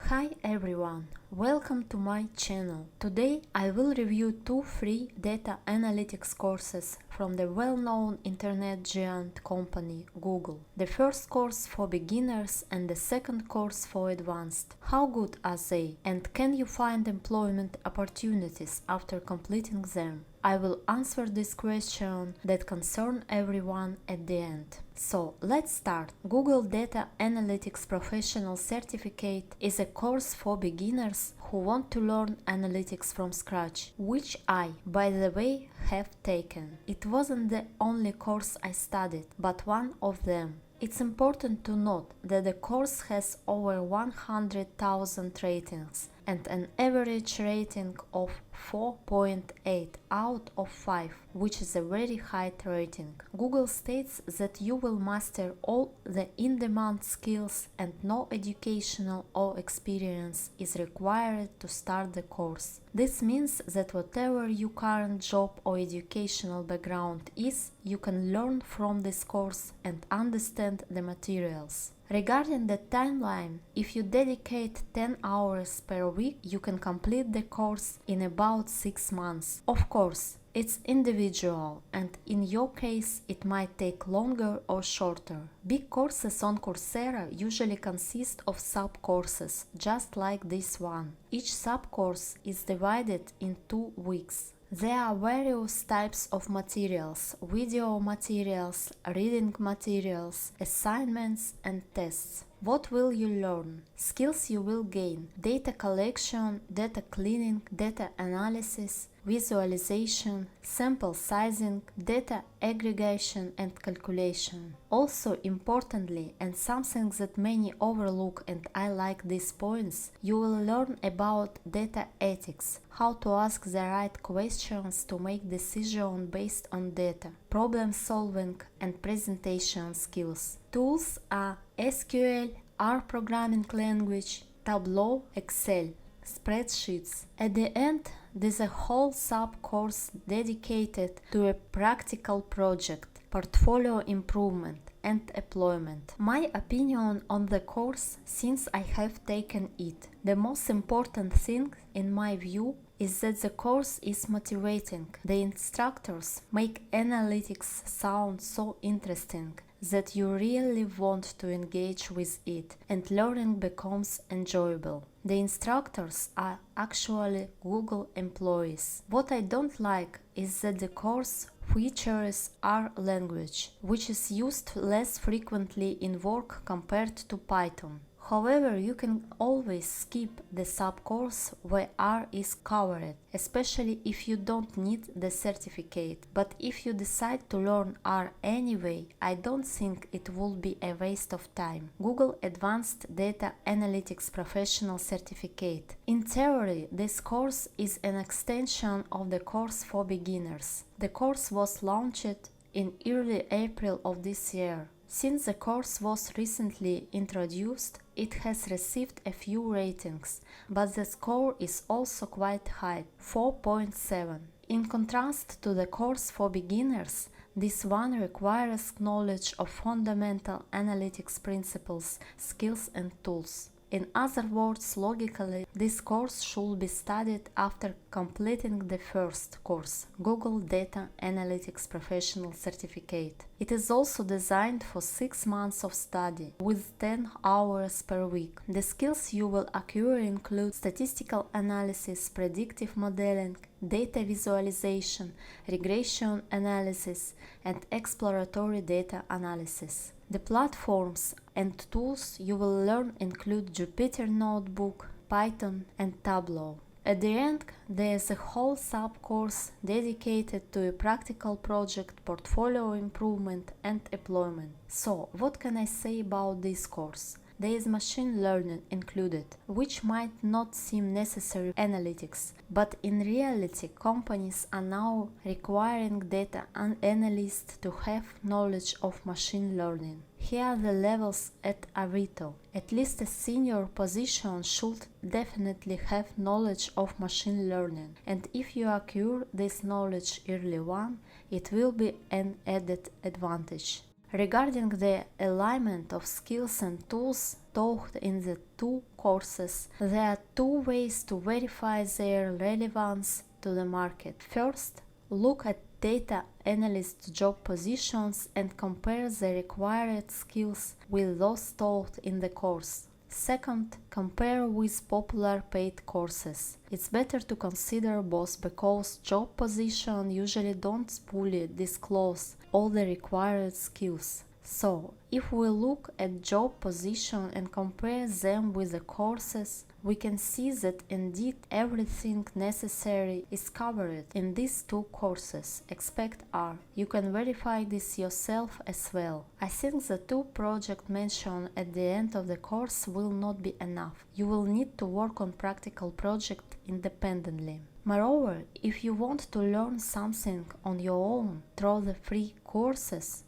Hi everyone, welcome to my channel. Today I will review two free data analytics courses from the well-known internet giant company Google. The first course for beginners and the second course for advanced. How good are they, and can you find employment opportunities after completing them? I will answer this question that concern everyone at the end. So let's start. Google Data Analytics Professional Certificate is a course for beginners who want to learn analytics from scratch, which I, by the way, have taken. It wasn't the only course I studied, but one of them. It's important to note that the course has over 100,000 ratings and an average rating of 4.8 out of 5, which is a very high rating. Google states that you will master all the in-demand skills and no educational or experience is required to start the course. This means that whatever your current job or educational background is, you can learn from this course and understand the materials. Regarding the timeline, if you dedicate 10 hours per week, you can complete the course in about 6 months. Of course, it's individual, and in your case, it might take longer or shorter. Big courses on Coursera usually consist of sub-courses, just like this one. Each sub-course is divided in 2 weeks. There are various types of materials: video materials, reading materials, assignments and tests. What will you learn? Skills you will gain: data collection, data cleaning, data analysis, visualization, sample sizing, data aggregation and calculation. Also importantly, and something that many overlook, and I like these points, you will learn about data ethics, how to ask the right questions to make decisions based on data, problem solving and presentation skills. Tools are SQL, R programming language, Tableau, Excel, spreadsheets. At the end, there's a whole sub-course dedicated to a practical project, portfolio improvement and employment. My opinion on the course, since I have taken it. The most important thing, in my view, is that the course is motivating. The instructors make analytics sound so interesting that you really want to engage with it, and learning becomes enjoyable. The instructors are actually Google employees. What I don't like is that the course features R language, which is used less frequently in work compared to Python. However, you can always skip the sub-course where R is covered, especially if you don't need the certificate. But if you decide to learn R anyway, I don't think it will be a waste of time. Google Advanced Data Analytics Professional Certificate. In theory, this course is an extension of the course for beginners. The course was launched in early April of this year. Since the course was recently introduced, it has received a few ratings, but the score is also quite high, 4.7. In contrast to the course for beginners, this one requires knowledge of fundamental analytics principles, skills and tools. In other words, logically, this course should be studied after completing the first course, Google Data Analytics Professional Certificate. It is also designed for 6 months of study, with 10 hours per week. The skills you will acquire include statistical analysis, predictive modeling, data visualization, regression analysis, and exploratory data analysis. The platforms and tools you will learn include Jupyter Notebook, Python, and Tableau. At the end, there is a whole sub-course dedicated to a practical project, portfolio improvement, and employment. So, what can I say about this course? There is machine learning included, which might not seem necessary in analytics, but in reality, companies are now requiring data analysts to have knowledge of machine learning. Here are the levels at Avito. At least a senior position should definitely have knowledge of machine learning, and if you acquire this knowledge early on, it will be an added advantage. Regarding the alignment of skills and tools taught in the two courses, there are two ways to verify their relevance to the market. First, look at data analyst job positions and compare the required skills with those taught in the course. Second, compare with popular paid courses. It's better to consider both because job positions usually don't fully disclose all the required skills. So, if we look at job position and compare them with the courses, we can see that indeed everything necessary is covered in these two courses. Expect R. You can verify this yourself as well. I think the two projects mentioned at the end of the course will not be enough. You will need to work on practical project independently. Moreover, if you want to learn something on your own through free courses,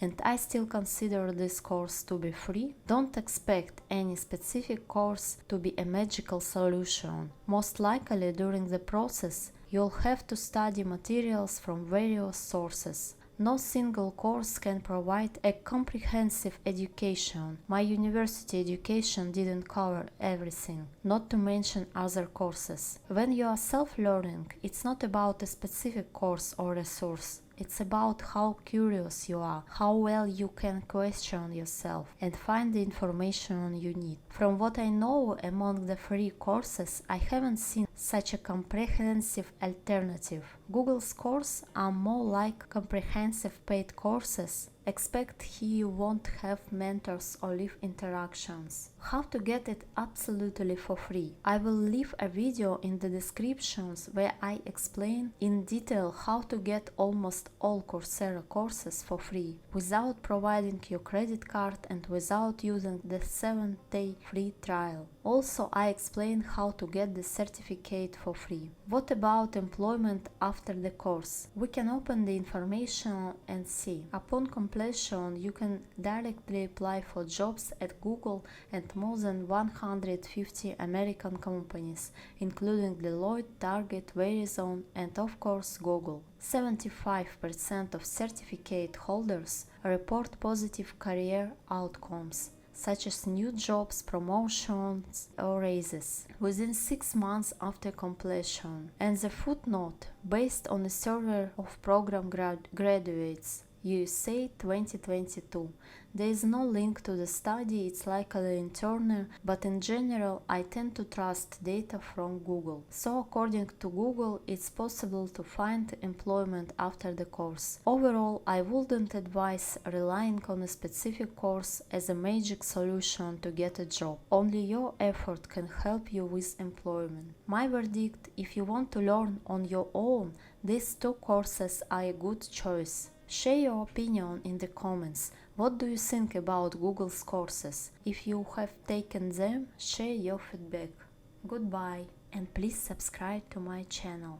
and I still consider this course to be free, don't expect any specific course to be a magical solution. Most likely during the process, you'll have to study materials from various sources. No single course can provide a comprehensive education. My university education didn't cover everything, not to mention other courses. When you are self-learning, it's not about a specific course or resource. It's about how curious you are, how well you can question yourself and find the information you need. From what I know, among the free courses, I haven't seen such a comprehensive alternative. Google's courses are more like comprehensive paid courses. Expect here you won't have mentors or live interactions. How to get it absolutely for free? I will leave a video in the descriptions where I explain in detail how to get almost all Coursera courses for free without providing your credit card and without using the 7-day free trial. Also, I explain how to get the certificate for free. What about employment after the course? We can open the information and see. Upon completion, you can directly apply for jobs at Google and more than 150 American companies, including Deloitte, Target, Verizon, and of course Google. 75% of certificate holders report positive career outcomes, such as new jobs, promotions, or raises, within 6 months after completion. And the footnote, based on a survey of program graduates, USA 2022. There is no link to the study, it's likely internal, but in general I tend to trust data from Google. So according to Google, it's possible to find employment after the course. Overall, I wouldn't advise relying on a specific course as a magic solution to get a job. Only your effort can help you with employment. My verdict, if you want to learn on your own, these two courses are a good choice. Share your opinion in the comments. What do you think about Google's courses? If you have taken them, share your feedback. Goodbye, and please subscribe to my channel.